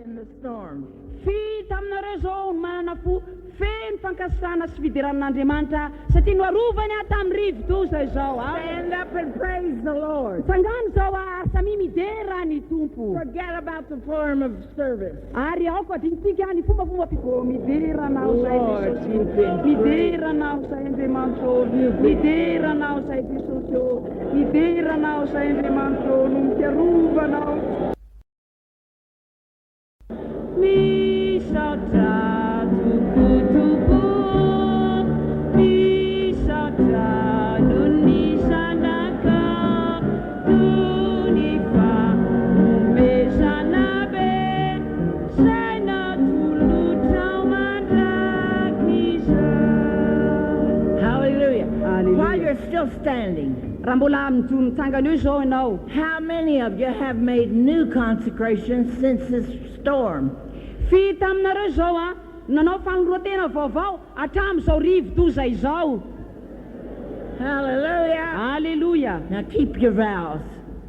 in the storm. Fita aminareo zao manana fo feno fankasana sy fidiran'Andriamanitra satria noarovany aho tamin'ny rivo-doza izao. Stand up and praise the Lord. Tsangano zao ary samy midera ny tompo. Forget about the form of service. Ary aoko adinitika ny fombafomba mideranao zay Lord, you've been mideranao zay Andriamanitra, mideranao zay Jesosy, mideranao zay Andriamanitra, no mitiarovanao. Misauta tukutuku, misauta dunisanaka, dunifa umesanabe, sana tulutau mandrakisa. Hallelujah. Hallelujah. While you're still standing, Rambola mitsangana io zao ianao. how many of you have made new consecrations since this storm? Fita aminareo zao nanao fagnoroatena vaovao hatramin'izao rivo-doza izao. Hallelujah. Alleluia. Now keep your vows.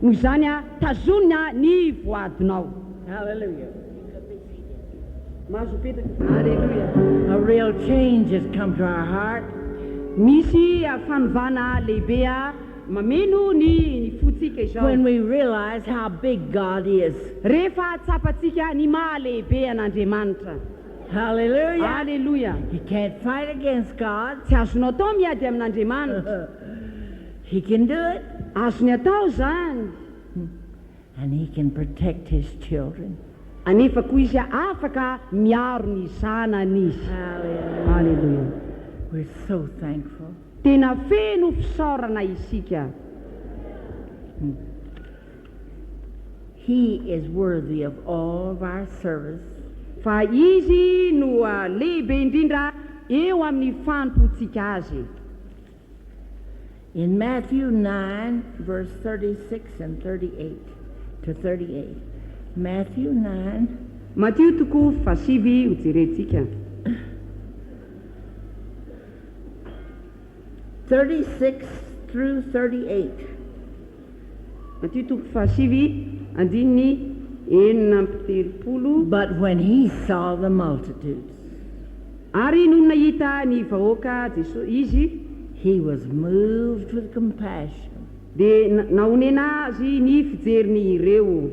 Noho izany tazonina ny voadinao. Hallelujah. Mahazo petaka. Alleluia. A real change has come to our heart. Misy fanovana lehibe mameno ny fotsika izao. When we realize how big God is. Rehefa tsapatsika ny mahalehibe an'Andriamanitra. Hallelujah. Alleluia. You can't fight against God. Tsy azonao atao miady amin'Andriamanitra. He can do it. Azony atao zany. And he can protect his children. Anefa koa izy afaka miaro ny zanany izy. Hallelujah. Alleluia. We're so thankful. Tena feno fisaorana isika. He is worthy of all of our service. Fa izy no lehibe indrindra eo amin'ny fampotsika azy. In Matthew 9, verse 36 and 38 to 38. Matthew 9. Matio toko fasivy ho jerentsika. 36 through 38. Matio toko fasivy andininy enina amby telopolo. But when he saw the multitudes, Ary no nahita ny vahoaka izy, he was moved with compassion. dia naonena azy ny fijeriny ireo.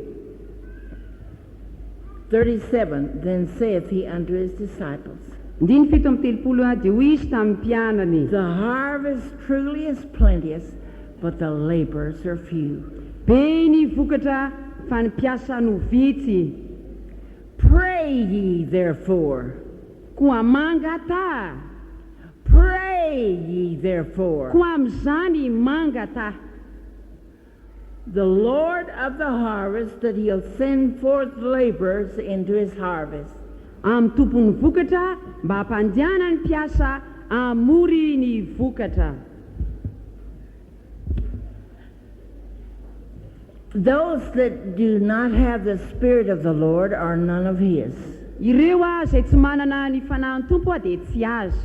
37. Then saith he unto his disciples, Ndiny fito amby telopolo dia hoy izy tamin'ny mpianany. the harvest truly is plenteous, but the laborers are few. Be ny vokatra fa ny mpiasa no vitsy. Pray ye therefore. Koa mangata. Pray ye therefore. Koa amin'izany mangata. The Lord of the harvest, that he'll send forth laborers into his harvest. Amin'ny tompon'ny vokatra mba hampandiana ny mpiasa hamory ny vokatra. Those that do not have the Spirit of the Lord are none of his. Ireo izay tsy manana ny fanahin'ny tompo dia tsy azy.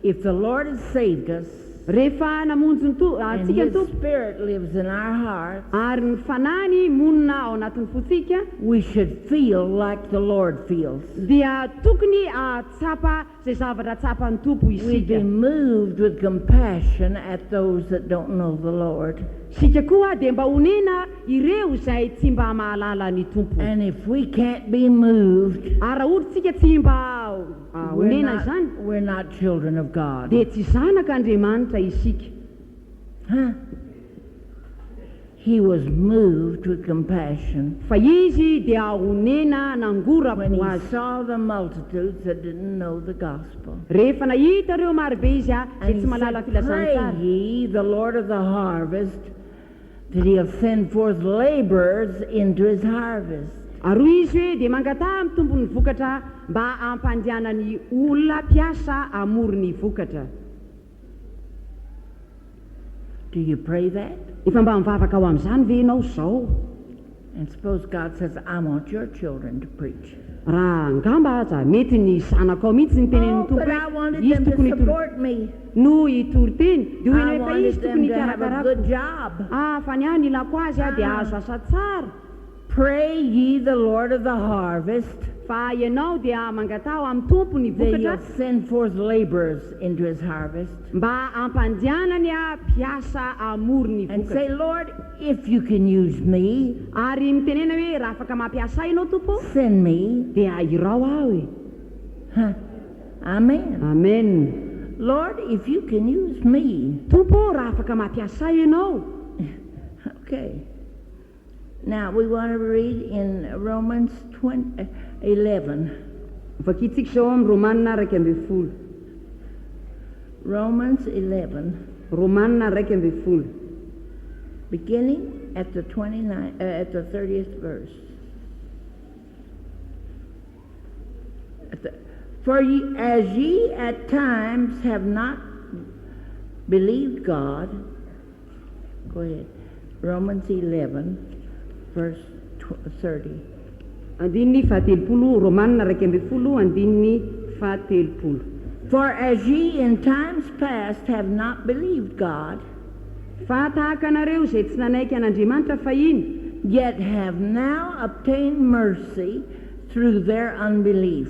If the Lord has saved us, Rehefa namonjy and antsika ny his tompo Spirit lives in our hearts, ary ny fanahiny monina ao anatin'ny fotsika, we should feel like the Lord feels. dia tokony atsapa izay zavatra tsapan'ny tompo We'd be isika. moved with compassion at those that don't know the Lord. Sika koa dia mba honena ireo izay tsy mba mahalala ny tompo. And if we can't be moved, Ary raha ohatritsika tsy mba honena izany, we're not children of God. dia tsy zanak'Andriamanitra isika. Huh? He was moved with compassion Fa izy dia honena when nangorako he azy. saw the multitudes that didn't know the gospel. Rehefa nahita ireo marobe izy And dia he tsy malala said, pray filazantsara. ye the Lord of the harvest, that he'll send forth laborers into his harvest. Ary izy hoe dia mangata amin'ny tombony vokatra mba hampandiana ny olona mpiasa hamory ny vokatra. Do you pray that? Efa mba mivavaka ao amin'izany ve ianao zao? And suppose God says, I want your children to preach. Raha angamba za mety ny zanako ao mihitsy ny tenenin'ny Oh, tompo but I wanted izy them to tokony support me. no hitory teny dia hoy I ny efa wanted izy them tokony to have a hikarakarako. good job. Fa ny ilako azy dia azo asa tsara. Pray ye the Lord of the harvest, Fa fa ianao dia mangatao amin'ny tompo ny that vokatra he'll send forth laborers into his harvest. mba ampandianany a mpiasa amory ny And vokatra say, Lord, if you can use me, ary mitenena hoe raha afaka mampiasa ianao tompo send me. dia irao aho e Huh. Amen. amen Lord, if you can use me. tompo raha afaka mampiasa ianao Okay. Now we want to read in Romans 11. vakitsika zao amin'ny romanina raiky ambin'ny folo Romans 11, romanina raiky ambin'ny folo beginning at the 30th verse. For as ye at times have not believed God, go ahead. Romans 11, verse 30. andininy fahatelopolo romanina raiky ambin'ny folo andininy fahatelopolo For as ye in times past have not believed God, fa tahaka anareo izay tsy nanaiky an'andriamanitra fahiny yet have now obtained mercy through their unbelief.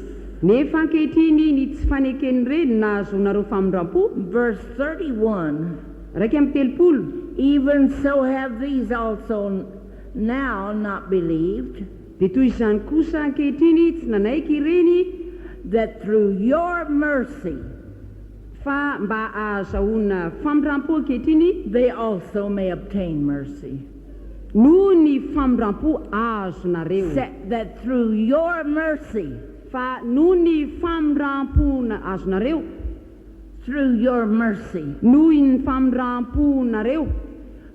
nefa ankehitriny ny tsy fanekeny reny nahazonareo famindram-po Verse 31. raiky amin'ny telopolo Even so have these also now not believed, dia toy izany kosa ankehitriny tsy nanaiky ireny that through your mercy fa mba ahazahoana famindram-po ankehitriny they also may obtain mercy. noho ny famindram-po ahazonareo That through your mercy, fa noho ny famindram-po azonareo through your mercy, noho ny famindram-ponareo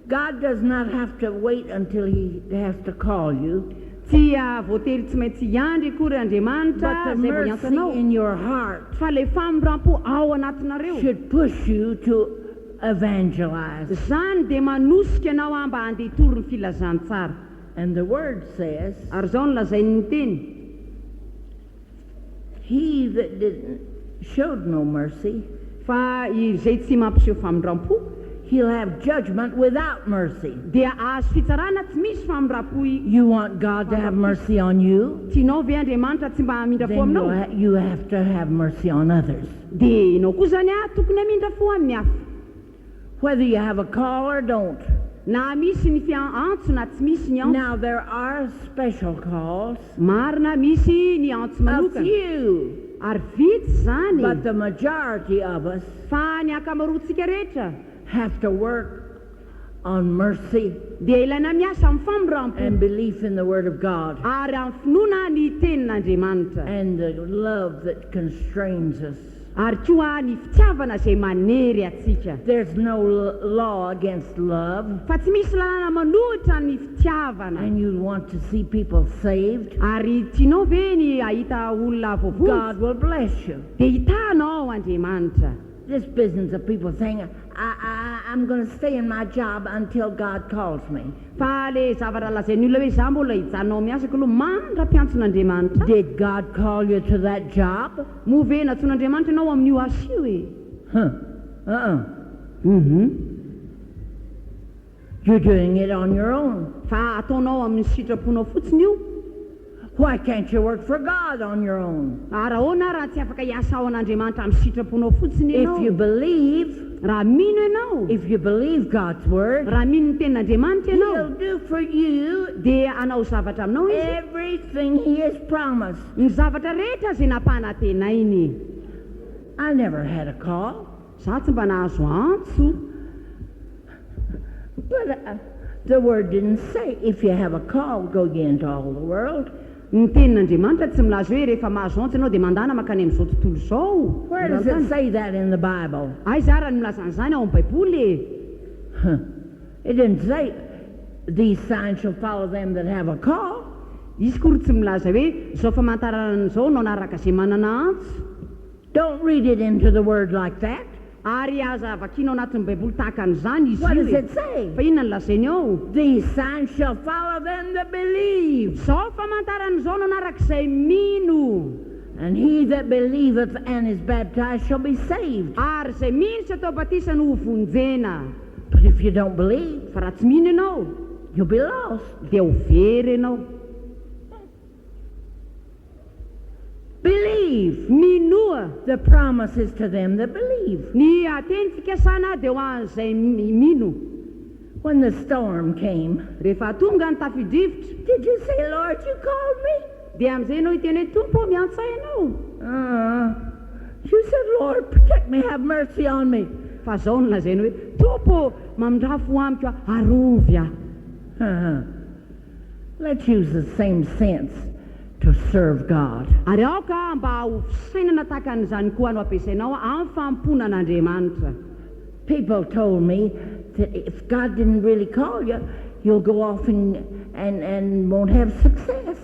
God does not have to wait until he has to call you, tsy voatery tsy maintsy iandry akory andriamanitra but the zay vao iantanao mercy in your heart fa le famindram-po ao anatinareo should push you to evangelize. zany dia manosika anao mba handeha hitory ny filazantsara And the word says, ary zao no lazainy ny teny he that showed no mercy, fa izay tsy mampiseho famindram-po he'll have judgment without mercy. dia azo fitsarana tsy misy famindram-po You want God to have mercy on you, tianao ve andriamanitra tsy mba hamindra fo then aminao you have to have mercy on others. dia ianao koa zany tokony hamindra fo amin'ny hafa Whether you have a call or don't. na misy ny antso na tsy misy ny antso Now there are special calls, marina misy ny antso a manokana few, ary vitsy zany but the majority of us fa ny akamaroantsika rehetra have to work on mercy dia ilaina miasa amin'ny famindram-po and belief in the Word of God ary amin'ny finoana ny tenin'andriamanitra and the love that constrains us. ary koa ny fitiavana izay manery atsika There's no law against love, fa tsy misy lalàna manohitra ny fitiavana and you want to see people saved, ary tianao ve ny ahita olona voavory God will bless you. dia hitanao andriamanitra This business of people saying, I'm going to stay in my job until God calls me. fa le zavatra lazainy olona hoe za mbola hijanao miasako aloha mandra-piantson'andriamanitra Did God call you to that job? mo ve natson'andriamanitra ianao amin'io asa io e Huh. You're doing it on your own. fa ataonao amin'ny sitraponao fotsiny io Why can't you work for God on your own? raha ahoana raha tsy afaka hiasa ao an'andriamanitra amin'ny sitraponao fotsiny If you ianao believe, raha mino ianao if you believe God's word, raha mino ny tenin'andriamanitra He'll ianao do for you dia anao zavatra aminao izy everything He has promised. ny zavatra rehetra zay napanatenainy I never had a call, za tsy mba nahazo antso but the word didn't say if you have a call, go ye into all the world. ny tenin'andriamanitra tsy milaza hoe rehefa mahazo antso ianao dia mandana makany amin'izao tontolo izao Where does it say that in the Bible? ay za raha ny milazan'izany ao amin'ny baiboly Huh. It didn't say these signs shall follow them that have a call. izy kory tsy milaza hoe zao famantaran'izao no anaraka izay manana antso Don't read it into the word like that. ary aza vakianao anatin'ny baiboly tahaka an'izany izy What io does e it say? fa inona ny lazainy ao These signs shall follow them that believe. zao famantaran'izao no anarak'izay mino And he that believeth and is baptized shall be saved. ary izay mino tsy atao batisa no hovonjena But if you don't believe, fa raha tsy mino ianao you'll be lost. dia ho very ianao receive minoa the promises to them that believe. ny ateny fikasana dia ho an'izay mino. When the storm came, Rehefa tonga ny tafidrivotra did you say, Lord, you called me? dia amin'izay ianao hiteny hoe tompo miantsa ianao. You said, Lord, protect me, have mercy on me. Fa zao no lazainy hoe tompo mamindrafo amiko arovy aho. Let's use the same sense to serve God. Ary aoka mba ho fisainana tahaka an'izany koa no ampiasainao amin'ny fampona an'Andriamanitra. People told me that if God didn't really call you, you'll go off and won't have success.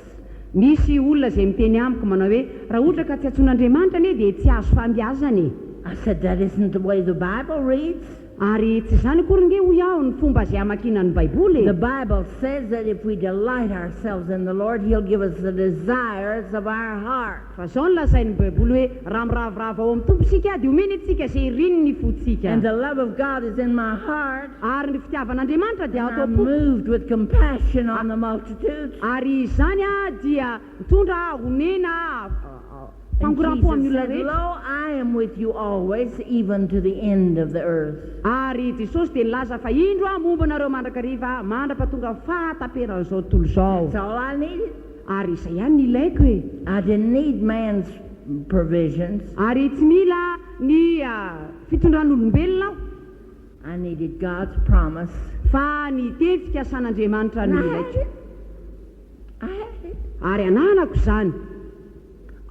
Misy olona izay miteny amiko manao hoe raha ohatra ka tsy antsoin'Andriamanitra anie dia tsy azo fambiazana e. I said, that isn't the way the Bible reads. Ary tsy izany akory nge ho iaho ny fomba izay amakiana ny Baiboly. The Bible says that if we delight ourselves in the Lord, He'll give us the desires of our heart. Fa zao no lazain'ny Baiboly hoe raha miravorava ao amin'ny tomposika dia omeny antsika izay rininy ny fotsika. And the love of God is in my heart. Ary ny fitiavan'Andriamanitra dia I'm atao po. moved with compassion on the multitudes. Ary izany dia mitondra honena And fangoram-po amin'ny Jesus olona said, rehetra. Lo, I am with you always, even to the end of the earth. Ary Jesosy dia nilaza fa indro momba anareo mandrakariva mandrapatonga fahataperan'izao tontolo izao. That's all I needed. Ary izay ihany ny ilaiko e. I didn't need man's provisions. Ary tsy mila ny fitondran'olombelona aho. I needed God's promise. Fa ny teny fikasan'Andriamanitra And no I had ilaiko. it. I had it. Ary ananako izany.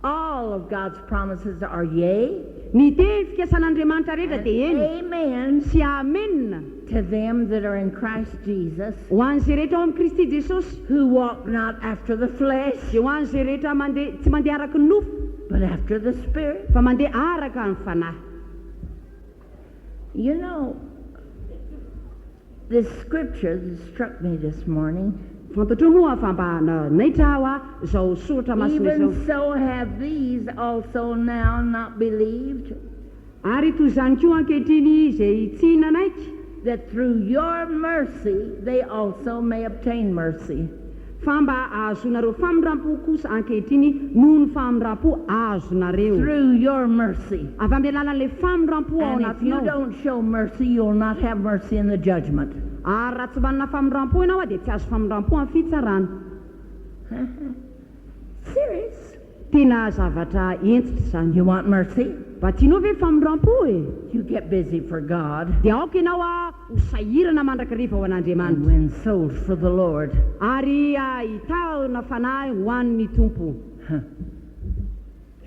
All of God's promises are yea Ny teny fikasan'Andriamanitra rehetra and dia eny amen sy amen to them that are in Christ Jesus, ho an'izay rehetra ao amin'ny Kristy Jesosy. who walk not after the flesh, Dia ho an'izay rehetra tsy mandeha araka ny nofo but after the Spirit. fa mandeha araka ny fanahy. You know, this scripture that struck me this morning, Fantatro moa fa mba naitra aho izao soratra masina izao. even so have these also now not believed, Ary toy izany koa ankehitriny izay tsy nanaiky that through your mercy they also may obtain mercy. fa mba ahazonareo famindram-po kosa ankehitriny noho ny famindram-po ahazonareo. Through your mercy. Avy amin'ny alalan'ilay famindram-po ao And if you anatinao. don't show mercy, you'll not have mercy in the judgment. Ary raha tsy manana famindram-po ianao dia tsy azo famindram-po amin'ny fitsarana. Serious. Tena zavatra entitra izany. You want mercy? Mba tianao ve famindram-po e? You get busy for God Dia aoka ianao ho sahirana mandrakariva ho and an'Andriamanitra. win souls for the Lord. Ary hitahona fanahy ho an'ny Tompo.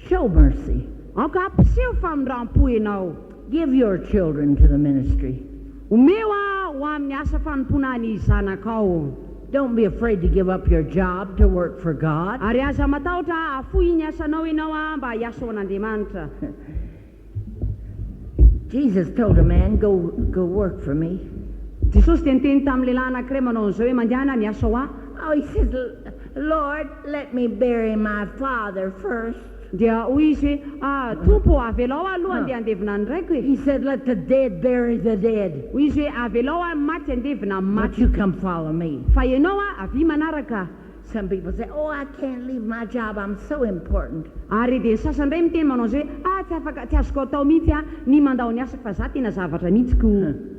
Show mercy. Aoka ampiseho famindram-po ianao. Give your children to the ministry. Omeo ho amin'ny asa fanompona ny zanakao. Don't be afraid to give up your job to work for God. Ary aza matahotra afohy ny asanao ianao mba hiasa ho an'Andriamanitra. Jesus told a man, go work for me. Jesosy dia niteny tamin'ny lehilahy anankiray manao an'izao hoe mandehana niasa ho ahy. Oh, he says, Lord, let me bury my father first. Dia hoy izy hoe tompo avelao aloha andeha andevina ny raiko e. He said, let the dead bury the dead. Hoy izy hoe avelao maty andevina ny But maty. you come follow me. Fa ianao avy manaraka. Some people say, oh, I can't leave my job. I'm so important. Ary dia ny sasany iray miteny manao izay hoe tsy azoko atao mihitsy ny mandao ny asako fa za tena zavatra mihitsiko.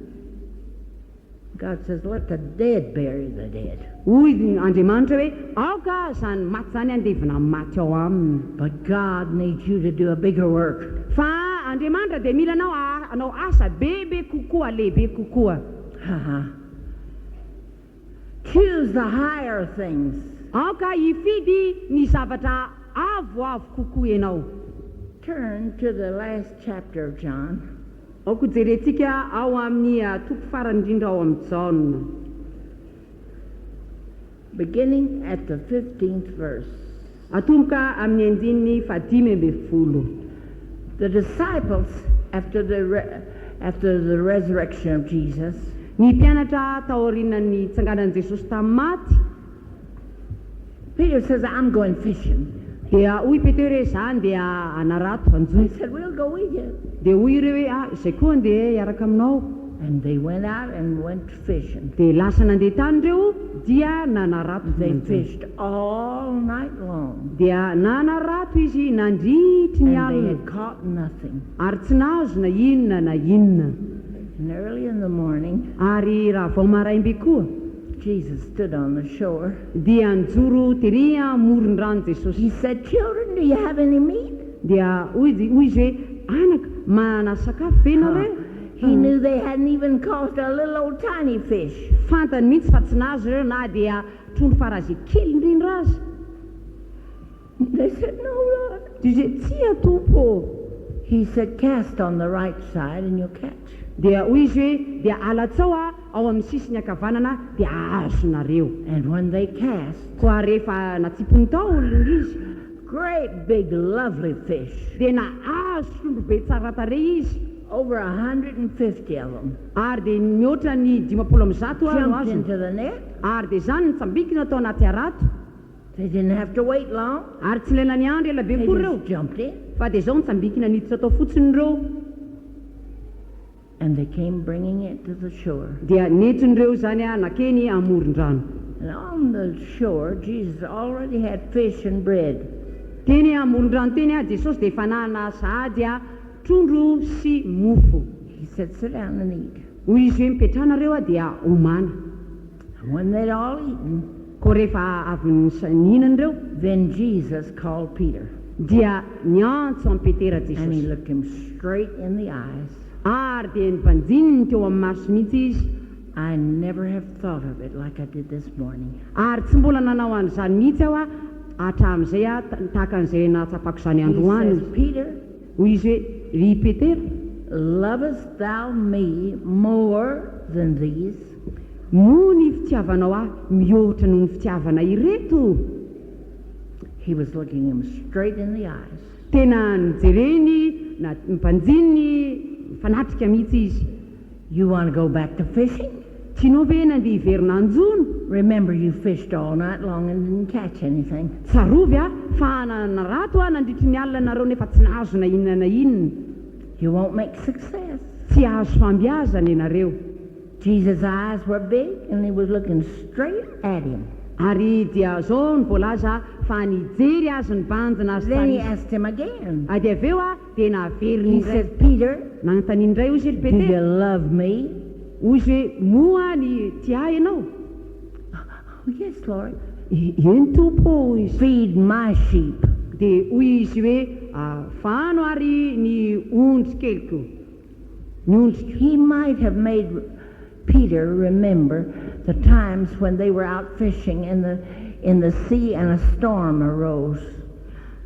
God says, let the dead bury the dead. Hoy Andriamanitra hoe aoka izany maty zany andevina maty ao aminy. But God needs you to do a bigger work. Fa Andriamanitra dia mila anao asa bebe kokoa, lehibe kokoa. Choose the higher things. Aoka hifidy ny zavatra avoavo kokoa ianao. Turn to the last chapter of John. Aoko jerentsika ao amin'ny toko farany indrindra ao amin'ny Jaona. Beginning at the 15th verse. Atomboka amin'ny andininy 15. The disciples, after the resurrection of Jesus, Ny mpianatra taorian'ny tsanganan'i Jesosy tamin'ny maty. Peter says, I'm going fishing. Dia hoy Petera izany dia anarato He fanjoy. said, we'll go with you. Dia hoy ireo hoe izay koa andeha hiaraka aminao. And they went out and went fishing. Dia lasa nandeha tany ireo dia nanarato They fanjoy. fished all night long. dia nanarato izy nandritry ny and they alina had caught nothing. ary tsy nahazo na inona na inona. And early in the morning, Ary raha vao maraimbe koa Jesus stood on the shore. dia nijoro tery amoron-drano Jesosy. He said, "Children, do you have any meat?" Dia hoy izy hoe anaka manana sakafo ve nareo? He knew they hadn't even caught a little old tiny fish. Fantany mihitsy fa tsy nahazo ireo na dia trondro farazy kely indrindra azy. They said, "No, Lord." Dia tsy atompo. He said, "Cast on the right side and you'll catch." Dia hoy izy hoe dia alatsao ao amin'ny sisiny ankavanana dia ahazonareo. And when they cast, Koa rehefa natsipony tao izy great big lovely fish, dia nahazo trondro be tsara tarehy izy. over 150 of them, Ary dia mihoatra ny 500 no jumped azo. into the net. Ary dia zany nitsambikina tao anaty arato. They didn't have to wait long. Ary tsy lena ny andro ela be They koa ireo. just jumped in. Fa dia zao nitsambikina niditra tao fotsiny ireo. And they came bringing it to the shore. Dia nentin'ireo zany nakeny amoron-drano. And on the shore, Jesus already had fish and bread. Teny amoron-drano teny Jesosy dia efa nana sahady trondro sy mofo. He said, "Sit down and eat." Hoy izy hoe mipetrahana dia homana. And when they'd all eaten, Koa rehefa avy nihinan'ireo then Jesus called Peter. dia niantso amin'ny Petera And he Jesosy. looked him straight in the eyes. Ary dia nipanjininy teo amin'ny maso mihitsy izy. I never have thought of it like I did this morning. Ary tsy mbola nanao an'izany mihitsy aho hatramin'izay tahaka an'izay nahatsapako izany He androany. says, "Peter, Hoy izy hoe ry Petera, lovest thou me more than these?" moa ny fitiavanao mihoatra noho ny fitiavana ireto. He was looking him straight in the eyes. Tena nijereny na nipanjininy fanatrika mihitsy izy. "You want to go back to fishing? Tianao ve nandeha hiverina anjono? Remember, you fished all night long and didn't catch anything." Tsarovy fa narato nandritry ny alina nareo nefa tsy nahazo na inona na inona. "You won't make success." Tsy azo fambiazana ianareo. Jesus' eyes were big and he was looking straight at him. Ary dia zao ny voalaza fa nijery azy ny bandina azy Then he tany. asked him again. Ady avy eo dia naveriny He indray. said, "Peter, Nanontany indray hoy izy hoe do you Petera. love me?" Hoy izy hoe moa ny tia ianao. "Oh, yes, Lord." Eny tompo hoy izy. "Feed my sheep." Dia hoy izy hoe fano ary ny ondry keliko. Ny ondry. He might have made Peter remember the times when they were out fishing in the sea and a storm arose.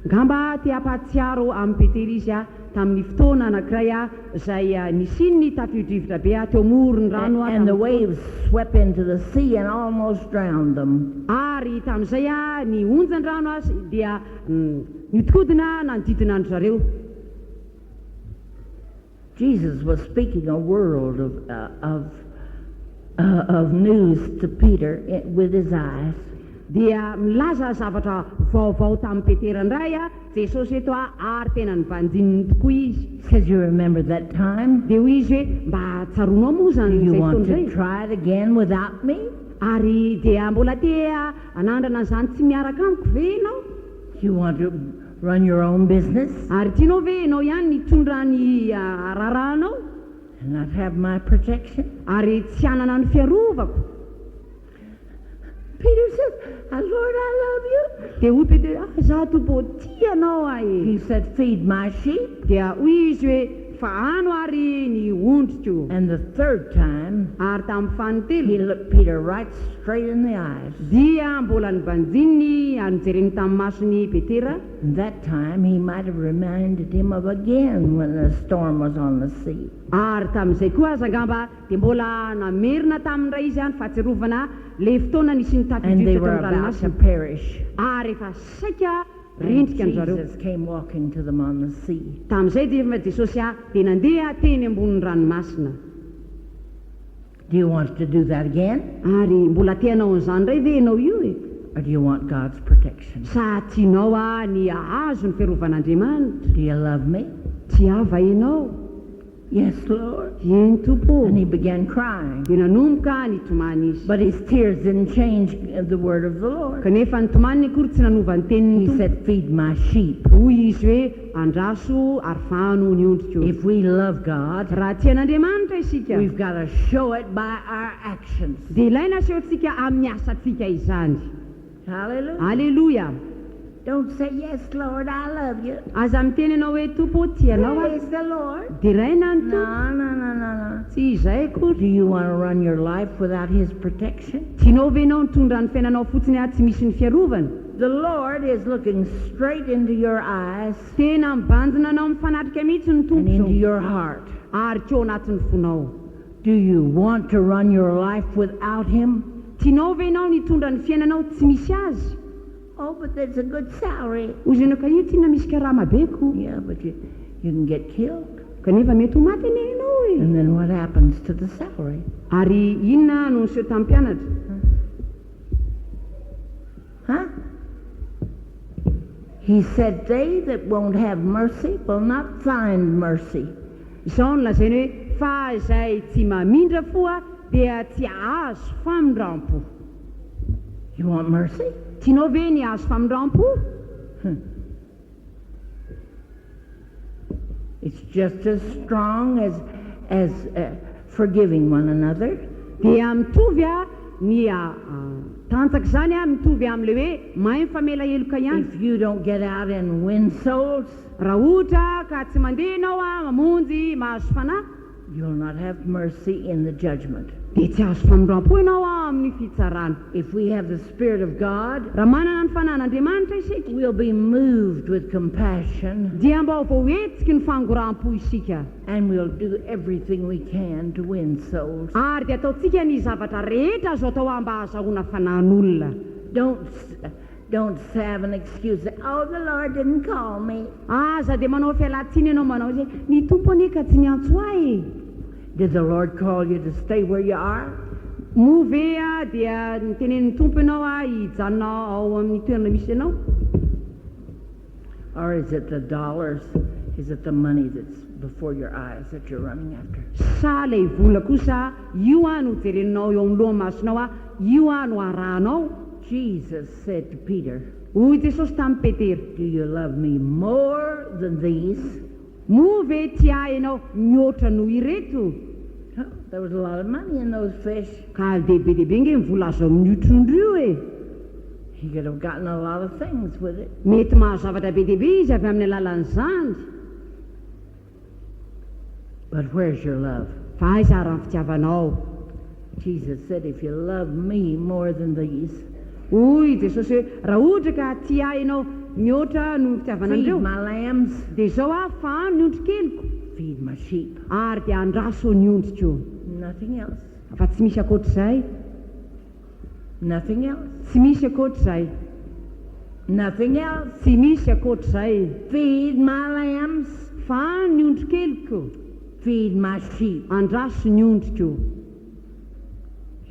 Ngamba te ampahatsiaro amin'ny Petera izy tamin'ny fotoana anankiray izay nisininy tafio-drivotra be teo amoron'ny rano And the waves swept into the sea and almost drowned them. Ary tamin'izay ny onjan-drano azy dia nitodina nanodidina andro zareo. Jesus was speaking a world of news to Peter with his eyes. Dia milaza zavatra vaovao tamin'ny Petera indray Jesosy eto ary tena nivanjininy tokoa izy. He says, "You remember that time? Dia hoy izy hoe mba tsaronao moa Do zany you izay want fotoana to izay. try it again without me? Ary dia mbola te anandrana izany tsy miaraka amiko ve ianao? You want to run your own business Ary tianao ve ianao ihany nitondra ny raharanao and not have my protection?" ary tsy anana ny fiarovako? Peter says, "Lord, I love you." Dia hoy Petera za tompo tia anao He said, "Feed my sheep." Dia hoy izy hoe fahano ary ny ondriko. And the third time, Ary tamin'ny he fahatelo looked Peter right straight in the eyes. dia mbola nibanjininy nijereny tamin'ny masony Petera. And that time, he might have reminded him of again when the storm was on the sea. Ary tamin'izay koa aza angamba dia mbola namerina tamin'indray izy any fahatsiarovana le fotoana nisy ny And they were tafidritra tamin'ny about to ranomasina. perish. Ary efa saika And rendrika an'zareo. Jesus came walking to them on the sea. Tamin'izay dia Jesosy dia nandeha teny ambonin'ny ranomasina. Do you want to do that again? Ary mbola tianao an'izany indray ve ianao io e? Or do you want God's protection? Sa tianao ny ahazo ny fiarovan'Andriamanitra? Do you love me? Tiava ianao? Yes, Lord. eny tompo. And he began crying. Dia nanomboka nitomany izy. But his tears didn't change the word of the Lord. Kanefa nitomany akory tsy nanova ny tenin'ny He tompo. said, feed my sheep. Hoy izy hoe andraso ary fano ny ondriko. If we love God, Raha tian'Andriamanitra isika, we've got to show it by our actions. dia ilaina asehontsika amin'ny asantsika izany. Hallelujah. Aleloia. Don't say, yes, Lord, I love you. Aza miteny ianao hoe tompo tianao a, Praise the Lord. dia raina ny tompo. No. Tsy izay Do akory. you want to run your life without his protection? Tianao ve ianao nitondra ny fiainanao fotsiny ahy tsy misy ny fiarovana? The Lord is looking straight into your eyes Tena mibanjina anao mifanatrika mihitsy ny and tompo into zao. your heart. Ary keo anatin'ny fonao. Do you want to run your life without him? Tianao ve ianao nitondra ny fiainanao tsy misy azy? Oh, but there's a good salary. Ozy ianao ka io tiana misy karama beko. Yeah, but you can get killed. Kanefa mety ho maty anie ianao e. And then what happens to the salary? Ary inona no niseho tamin'ny mpianatra? Huh? He said, they that won't have mercy will not find mercy. Izao no lazainy hoe fa izay tsy mamindra foa dia tsy azo famindrampo. You want mercy? Tianao ve ny azo famindrampo? It's just as strong as forgiving one another. Dia mitovy a ny tanjaka zany a mitovy am'le hoe mahay mifamela heloka ihany. If you don't get out and win souls, Raha ohatra ka tsy mandeha ianao a mamonjy mahazo fanahy, you'll not have mercy in the judgment. dia tsy azo famindrampo ianao a amin'ny fitsarana. If we have the Spirit of God, Raha manana ny fanan'Andriamanitra isika, we'll be moved with compassion dia mba ho voahetsiky ny fangoram-po isika. and we'll do everything we can to win souls. Ary dia ataontsika ny zavatra rehetra azo atao mba ahazahoana fanahin'olona. Don't have an excuse. Oh, the Lord didn't call me. Aza dia manao fialatsiny ianao manao hoe ny tompo anie ka tsy niantso ahy. Did the Lord call you to stay where you are? Moa ve a dia nitenen'ny tompo ianao a hijanonao ao amin'ny toerana misy ianao? Or is it the dollars? Is it the money that's before your eyes that you're running after? Sa ilay vola kosa io a no jereninao eo amin'ny lohamasonao a io a no arahanao. Jesus said to Peter, Hoy Jesosy tamin'ny Petera, do you love me more than these? moa ve tia ianao mihoatra noho ireto? Oh, there was a lot of money in those fish. Ka dehibe nge ny vola azo amin'ny otrondrio e. He could have gotten a lot of things with it. Mety mahazavatra be dehibe izy avy amin'ny alalan'izany. But where's your love? Fa aiza raha ny fitiavanao? Jesus said, if you love me more than these, Hoy Jesosy hoe raha ohatra ka tia ianao mihoatra no fitiavana feed andreo, my lambs, dia izao a fa ny ondrikeliko feed my sheep. ary dia andraso ny ondriko. Nothing else. Fa tsy misy akoatr'izay, Nothing else. tsy misy akoatr'izay, Nothing else. tsy misy akoatr'izay. Feed my lambs, Fa ny ondrikeliko, feed my sheep. andraso ny ondriko.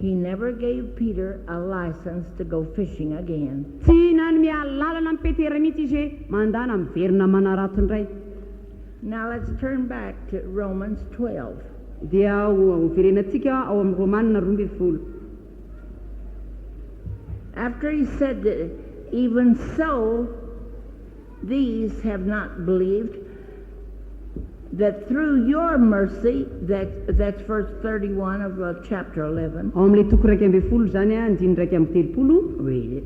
He never gave Peter a license to go fishing again. Tsy nanome lalana amin'ny Petera mihitsy izy hoe mandana miverina manarato indray. Now let's turn back to Romans 12. Dia verenantsika ao amin'ny Romanina 12. After he said that even so, these have not believed, that through your mercy, that's verse 31 of chapter 11. Ao amin'ilay toko 2 zany a, andiny 2:30. Read it.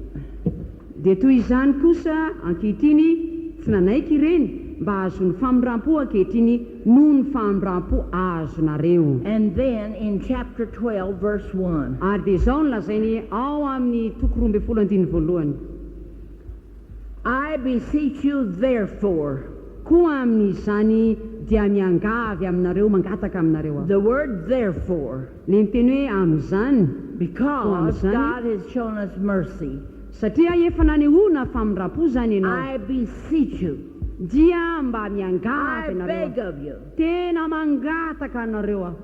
Dia toy izany kosa ankehitriny tsy nanaiky ireny mba azony famindrampo ankehitriny noho ny famindrampo azonareo. And then in chapter 12, verse 1, Ary dia izao no lazainy ao amin'ny toko 12:1. I beseech you therefore. Koa amin'izany dia miangavy aminareo, mangataka aminareo. The word therefore, Le miteny hoe amin'izany, because God has shown us mercy. satria efa nanehoana famindrampo zany ianao. I beseech you. Dia mba miangavy I beg ianareo. of you. Tena mangataka anareo.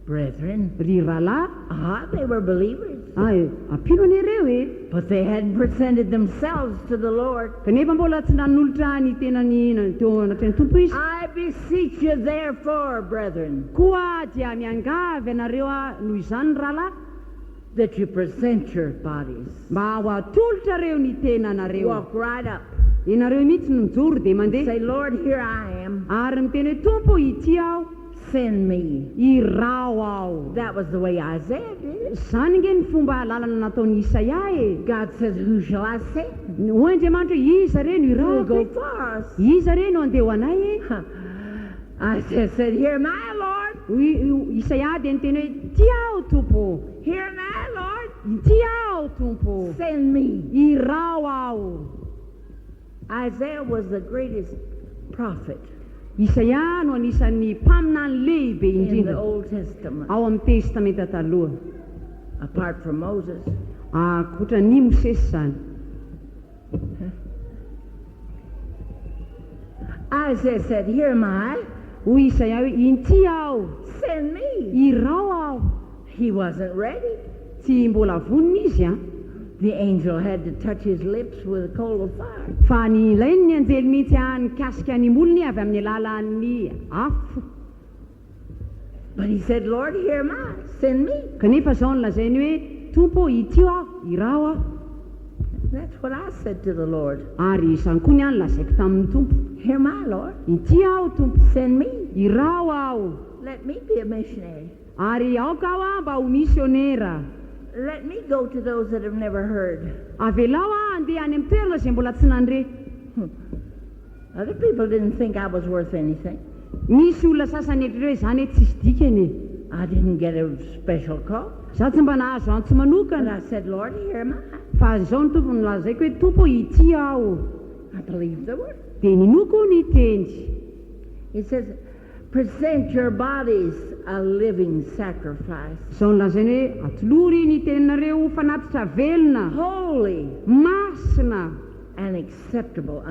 Brethren, Ry rahalahy, they were believers, ampino an'ireo e. but they hadn't presented themselves to the Lord. Kanefa mbola tsy nanolotra ny tenany teo anatrany tompo izy. I beseech you therefore, brethren, koa dia miangavy ianareo noho izany rahalahy that you present your bodies. mba ho atolotra reo ny tenanareo Walk right up. ianareo mihitsy no mijoro dia mandeha Say, Lord, here I am. ary miteny hoe tompo ity aho Send me. irao aho That was the way Isaiah did it. zany nge ny fomba lalana nataon'ny Isaia e God says, who shall I send? ho Andriamanitra hoe iza re no Who will go irao for us? iza re no andeha ho anay e Isaiah said, here am I, Lord. Isaia dia niteny hoe ty aho tompo Here am I, Lord. ty aho tompo Send me. irao aho Isaiah was the greatest prophet Isaia no anisan'ny mpaminany lehibe in the indrindra Old Testament, ao amin'ny testamenta taloha apart from Moses. akoatra ny Mosesy zany Isaiah said, here am I. hoy Isaia hoe inty aho Send me. irao aho He wasn't ready. tsy mbola vonona izy a The angel had to touch his lips with a coal of fire. fa ny ilainy ny anjely mihitsy nikasika ny molony avy amin'ny alalan'ny afo But he said, Lord, here am I. Send me. kanefa zao nolazainy hoe tompo itio aho irao aho That's what I said to the Lord. ary izany koa ny any lazaiko tamin'ny tompo Here am I, Lord. ity aho tompo Send me. irao aho Let me be a missionary. ary aoka aho a mba ho misionera Let me go to those that have never heard. avelao a andeha any amin'ny toerana zay mbola tsy nandre Other people didn't think I was worth anything. misy olona sasany etrire hoe zany hoe tsisy dikany I didn't get a special call. za tsy mba nahazo antso But manokana I said, Lord, here am I. fa zao ny tompo nolazaiko hoe tompo ity aho I believe the word. dia ninoko ny tendry It says, present your bodies a living sacrifice, zao nolazainy hoe atolory ny teninareo fanatitra velona holy masina and acceptable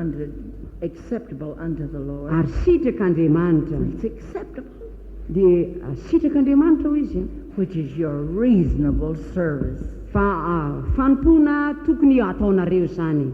unto the Lord. ary sitraka Andriamanitra It's acceptable, dia sitraka Andriamanitra ho izy which is your reasonable service. fa fanompona tokony ataonareo zany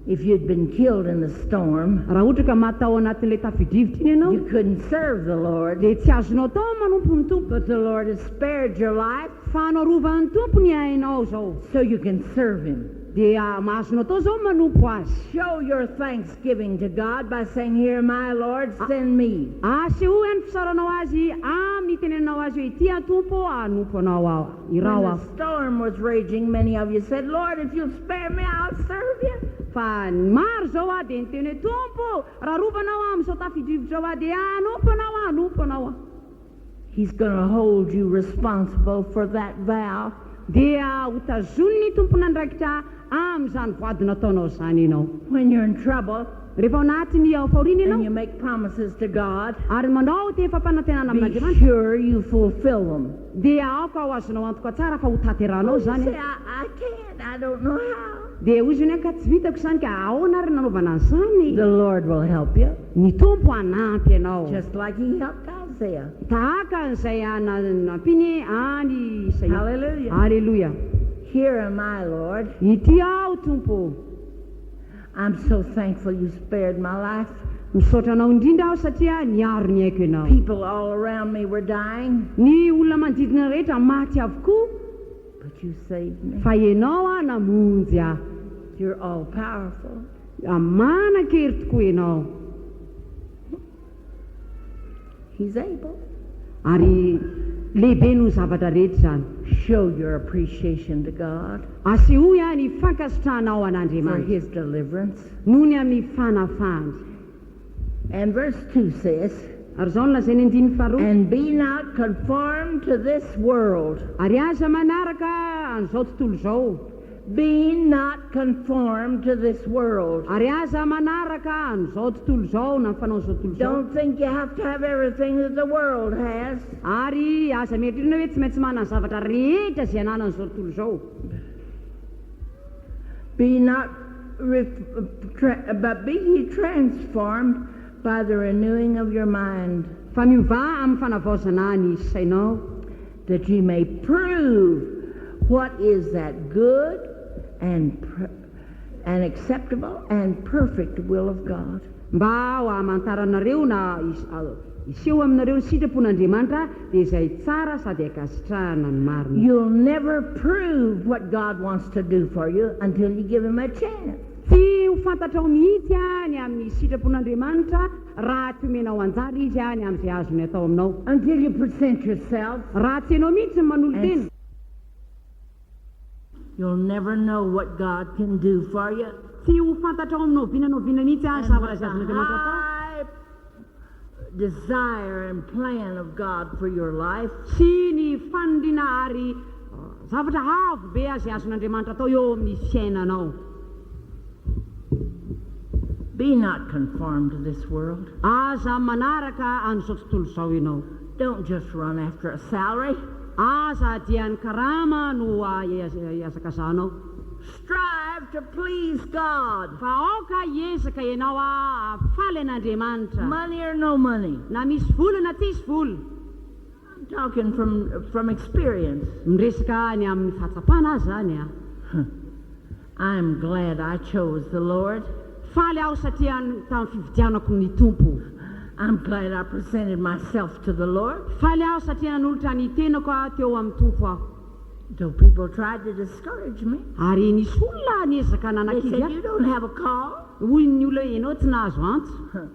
If you'd been killed in the storm, raha ohatra ka matao anatin'ilay tafidrivotra iny ianao you couldn't serve the Lord. dia tsy azonao tao manompo ny tompo But the Lord has spared your life fa anarovany tompo ny ainao zao so you can serve Him. dia mahazonao tao zao manompo azy Show your thanksgiving to God by saying, here, my Lord, send me. aseho any fisaranao azy amin'ny tenenao azy hoe tia tompo anompo anao irao When aho the storm was raging, many of you said, Lord, if you'll spare me, I'll serve you. fa maro zao a dia niteny hoe tompo raha rovanao amin'izao tafidrivotra ao a dia anompo anao He's going to hold you responsible for that vow. dia hotazony ny tompo nandraikitra amin'izany voady nataonao zany ianao When you're in trouble rehefa ao anatiny ao faorina and you ianao make promises to God, ary manao te fampanantenana be amin'Andriamanitra sure you fulfill them. dia aoka ho azonao antoka tsara fa ho taterahanao You zany say, I can't, I don't know how. dia hoy zany ka tsy vitako zany ka ahoana ary nanaovana an'izany The Lord will help you, ny tompo hanampy ianao just like He helped Isaiah. tahaka an'izay nampiny any Isaia Hallelujah. alleluia Here am I, Lord. ity aho tompo I'm so thankful you spared my life. misaotra anao indrindra aho satria niaro ny aiko ianao People all around me were dying, ny olona manodidina rehetra maty avokoa but you saved me. fa ianao a namonjy aho You're all powerful. manan-kery tokoa ianao He's able. ary lehibe no zavatra rehetra zany Show your appreciation to God asehoy a ny fankasitrahanao for an'Andriamanitra His deliverance. noho ny amin'ny fanafany And verse 2 says, ary zao nolazainy andiny faharoa and be not conformed to this world. ary aza manaraka an'izao tontolo zao Be not conformed to this world. ary aza manaraka an'izao tontolo zao na fanao zao tontolo zao Don't think you have to have everything that the world has. ary aza mieritrina hoe tsy maintsy manana zavatra rehetra zay ananan'izao tontolo zao Be not, but be ye transformed by the renewing of your mind, fa miova amin'ny fanavaozana ny sainao that ye may prove what is that good and and acceptable and perfect will of God. mba ho hamantaranareo na iseho aminareo ny sitrapon'andriamanitra dia izay tsara sady akasitrahana ny marina. You'll never prove what God wants to do for you until you give him a chance. tsy ho fantatrao mihitsy any amin'ny sitrapon'andriamanitra raha tsy omenao anjara izy any amin'izay azony atao aminao. Until you present yourself, raha tsy ianao mihitsy ny manolo tena, you'll never know what God can do for you. tsy ho fantatrao aminao mihitsy any And zavatra what zay the azon'andriamanitra atao. high desire and plan of God for your life. sy ny fanondrina ary zavatra avo be azy azon'andriamanitra atao eo amin'ny fiainanao. Be not conformed to this world. aza manaraka an'izao tontolo izao ianao. Don't just run after a salary. aza dia ny karama no iazakazanao. Strive to please God. fa aoka hiezaka ianao afaly an'andriamanitra, Money or no money. na misy vola na tsisy vola. I'm talking from experience. Miresaka ny amin'ny fahatsapana azy zany a. I'm glad I chose the Lord. faly aho satria tamin'ny fividianako ny tompo. I'm glad I presented myself to the Lord. faly aho satria nanolotra ny tenako teo amin'ny tompo aho. Though people tried to discourage me. ary nisy olona niezaka They nanakivy said, ahy. you don't have a call. hoy ny olona ianao tsy nahazo antso.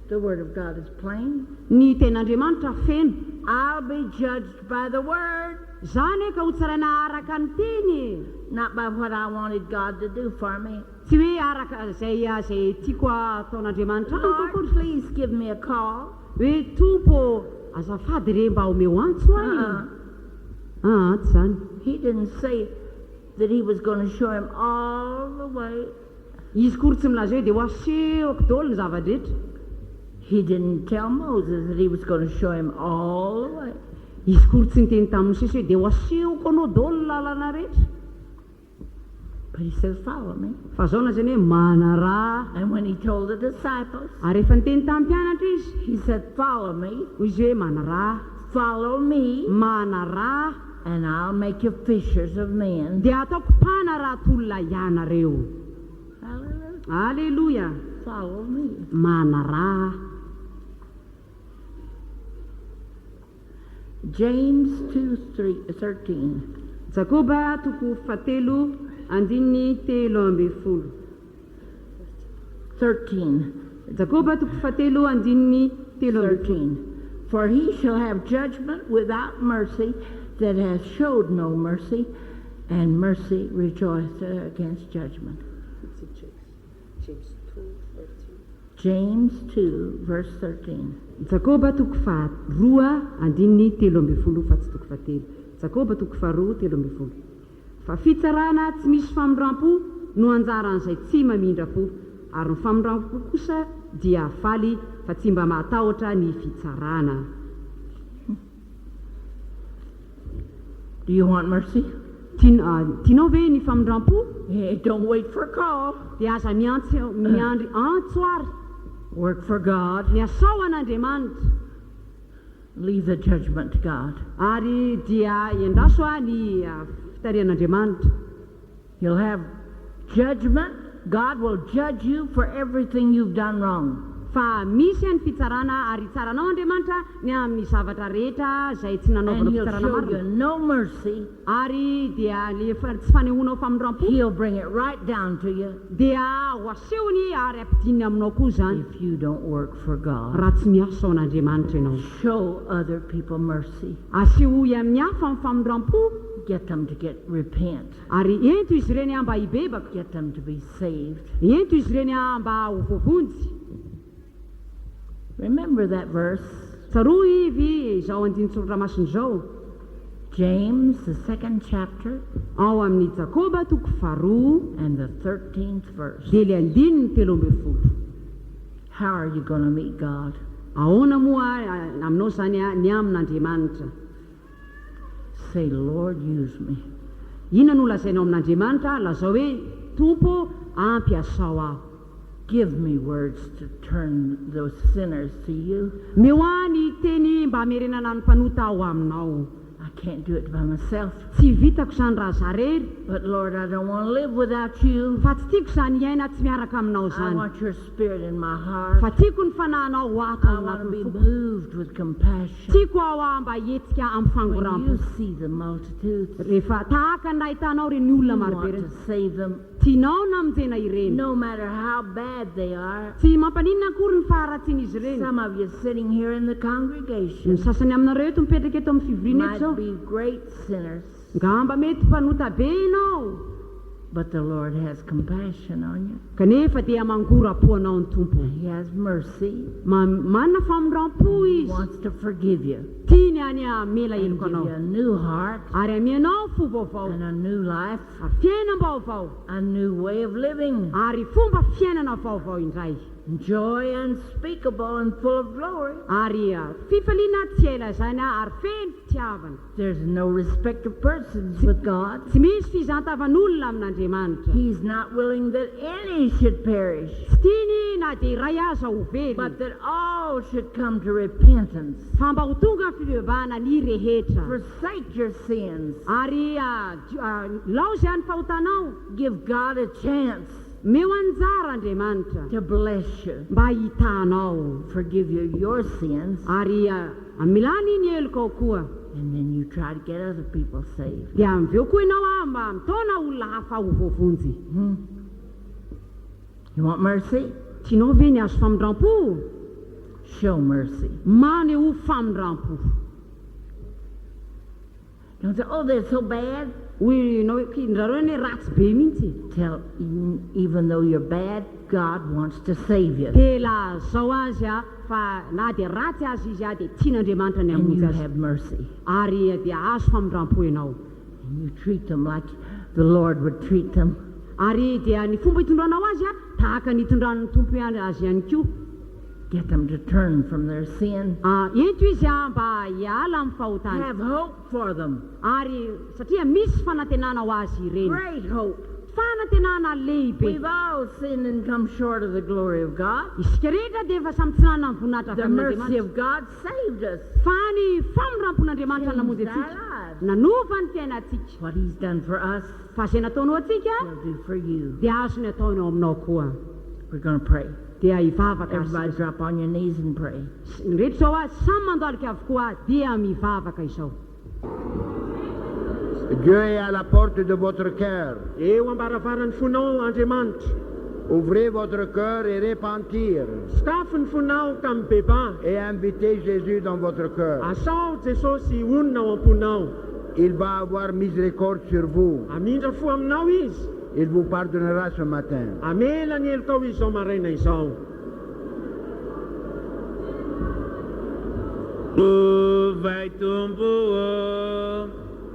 The word of God is plain. ny ten'andriamanitra feno. I'll be judged by the word, zany ka ho tsaraina araka ny teny, not by what I wanted God to do for me. tsy hoe araka zay tiako ataon'andriamanitra amiko Lord, please give me a call. hoe tompo azafady re mba omeo antso Uh-uh. ay. Tsy zany. He didn't say that he was going to show him all the way. izy kory tsy milaza hoe dia ho asehoko daholo ny zava-drehetra. He didn't tell Moses that he was going to show him all the way. izy kory tsy niteny tamin'ny Mosesy hoe dia ho asehoko anao daholo lalana rehetra. But he says, follow me. fa zao na zany hoe manaraha. And when he told the disciples, ary rehefa niteny tamin'ny mpianatra izy, he said, follow me, hoy izy hoe manaraha, follow me, manaraha, and I'll make you fishers of men. dia ataoko mpanarahatolona ianareo. Hallelujah. Alleluia. Follow me. manaraha. James 2:13. Jakoba toko fatelo andininy telo amby folo. 13. Jakoba toko fatelo andininy telo amby folo. 13. For he shall have judgment without mercy that has showed no mercy, and mercy rejoiceth against judgment. James 2:13. Jakoba toko faharoa andininy telo amby folo fa tsy toko fatelo. Jakoba toko faharoa telo amby folo. Fa fitsarana tsy misy famindrampo no anjaran'izay tsy mamindra-po, ary ny famindrampo kosa dia faly fa tsy mba mahatahotra ny fitsarana. Do you want mercy? Tianao ve ny famindrampo? Don't wait for a call. Dia aza miandry antso ary. Work for God. Miasao an'Andriamanitra. Leave the judgment to God. Ary dia endraso ny fitarian'Andriamanitra. You'll have judgment. God will judge you for everything you've done wrong. Fa misy ny fitsarana ary tsaranao Andriamanitra ny amin'ny zavatra rehetra izay tsy nanaovana And he'll fitsarana show you marina. no mercy. Ary dia le tsy fanehoanao famindrampo He'll bring it right down to you dia ho asehony ary ampidininy aminao koa zany. if you don't work for God. Raha tsy miasa ao an'Andriamanitra ianao. Show other people mercy. Asehoy amin'ny hafa amin'ny famindrampo Get them to repent. ary ento izy ireny mba hibebaka. Get them to be saved. Ento izy ireny mba ho vovonjy. Remember that verse. Tsaroa ivy izao andinitsoratra masiny izao. James, the 2nd chapter, Ao amin'ny Jakoba toko faharoa and the 13th verse. dia le andininy telo amby folo. How are you going to meet God? Ahoana moa aminao zany ny amin'Andriamanitra? Say, Lord, use me. Inona no lazainao amin'Andriamanitra? Lazao hoe Tompo ampiasao aho. Give me words to turn those sinners to you. Meo any teny mba hamerenana ny mpanota ao aminao. I I can't do it by myself. Tsy vitako izany raha zarery. But Lord, I don't want to live without you. Fa tsy tiako izany iaina tsy miaraka aminao I izany. want your spirit in my heart. Fa tiako ny fanahinao ho ato I want to be aminatiny foko. moved with compassion. Tiako ao mba hetsika amin'ny When fangoram-po. you see the multitudes, Rehefa tahaka ny nahitanao reny you olona want marobe to reny. save them, Tianao namonjena ireny. no matter how bad they are. Tsy mampaninona akory ny faharatsian'izy ireny. Some of you sitting here in the Ny congregation sasany aminareo eto mipetraka eto amin'ny fivoriana eto might zao. be great sinners, Ngamba mety mpanota be ianao. but the Lord has compassion on you. Kanefa dia mangora-po anao ny tompo. He has mercy. Manana famoram-po He izy. wants to forgive you Tiany any amela and eloko give you anao. a new heart Ary amianao fo vaovao. and a new life, Ary fiainam-baovao. a new way of living, Ary fomba fiainana vaovao indray. joy unspeakable and full of glory. Ary fifaliana tsy ela zany ary feno fitiavana. There's no respect of persons with God. Tsy misy fizahantavan'olona amin'Andriamanitra. He's not willing that any should perish, Tsy tiany na dia iray aza ho very. but that all should come to repentance. Fa mba ho tonga fivavahana ny rehetra. Forsake your sins. Ary lao izany fahotanao. Give God a chance Meo anjara Andriamanitra to bless you, mba hitanao. forgive you your sins, Ary amilany ny eloko ao koa. and then you try to get other people saved. Dia amiveo koa ianao mba mitaona olona hafa ho voavonjy. You want mercy? Tianao ve ny azo famondram-po? Show mercy. Maneho famondram-po. Don't say, oh, they're so bad. Hoy nao ndrareo ny ratsy be mihitsy. Tell, even though you're bad, God wants to save you. Tela zao azy fa na dia ratsy azy izy dia tian'Andriamanitra ny And hamonjy you azy. have mercy. Ary dia azo famondram-po ianao. And you treat them like the Lord would treat them. Ary dia ny fomba hitondranao azy tahaka ny hitondran'ny tompo azy ihany koa. Get them to turn from their sin. Ento izy mba hiala amin'ny fahotany. Have hope for them. Ary satria misy fanantenana ho azy ireny. Great hope. Fanantenana lehibe. We've all sinned and come short of the glory of God. Isika rehetra dia efa samy tsy nanana ny voninahitra The avy mercy amin'Andriamanitra. of God saved us. Fa ny famorampon'Andriamanitra namonjy Changed our atsika. lives. Nanova ny fiainantsika. What He's done for us, Fa izay nataonao atsika He'll do for you. dia azo ny ataonao aminao koa. We're going to pray. Dia hivavaka Everybody drop on your knees and pray. ny rehetra izao samy mandalika avokoa dia mivavaka izao. Dieu est à la porte de votre cœur. eo ambaravarany fonao Andriamanitra. Ouvrez votre cœur et repentir Sokafo ny fonao ka mibeba. et invitez Jésus dans votre cœur. Asao Jesosy onona ao am-ponao. Il va avoir miséricorde sur vous. Amindra fo aminao izy. Il vous pardonnera ce matin. Amela ny eloko ao izy zao maraina izao. Vai tumbuo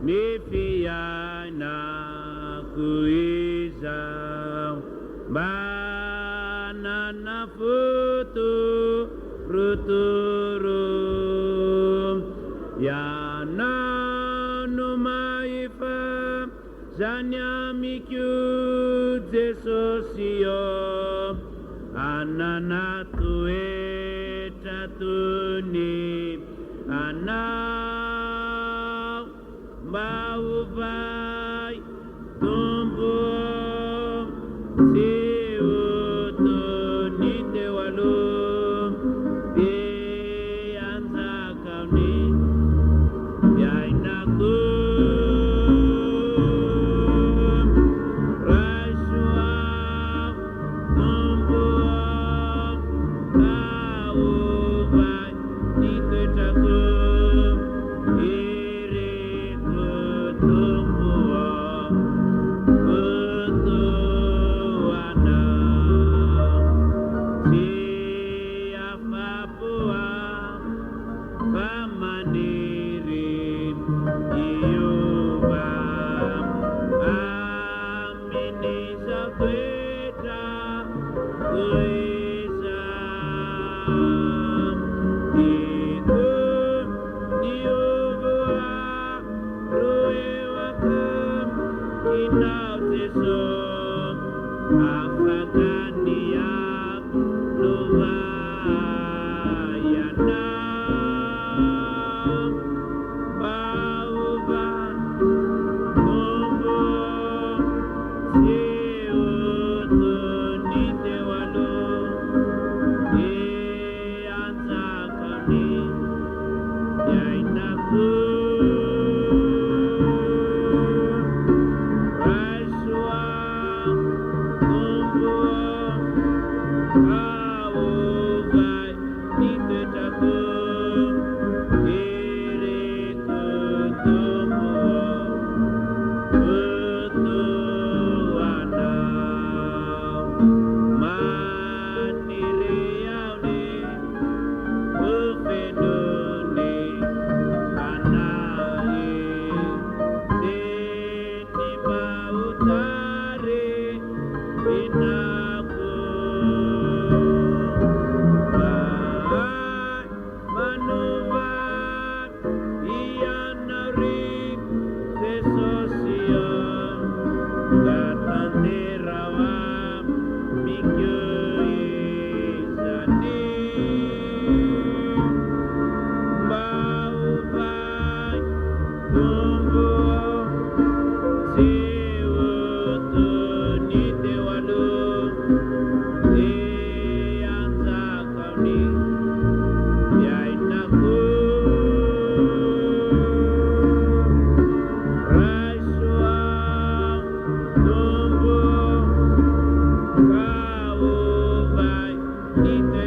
ni fiana kuiza banana futu fruturu yana numaifa zanyamikyu desosio ananatu etatuni ana bauvai tumbu siutu nitewalu bianza kauni yainaku raisua tumbu bauvai nitetaku Bau Auvai, nite takum, ere kutumu, kutuana, manire yaune, ufenune, anae, deni mautare, inaku. Manuvat ianarik sesosia gatandirawam mingyoizani bauvai tumbo siwutuni dewalu ianzakani Yainaku Raiswa Tumbu Kau Vai Nite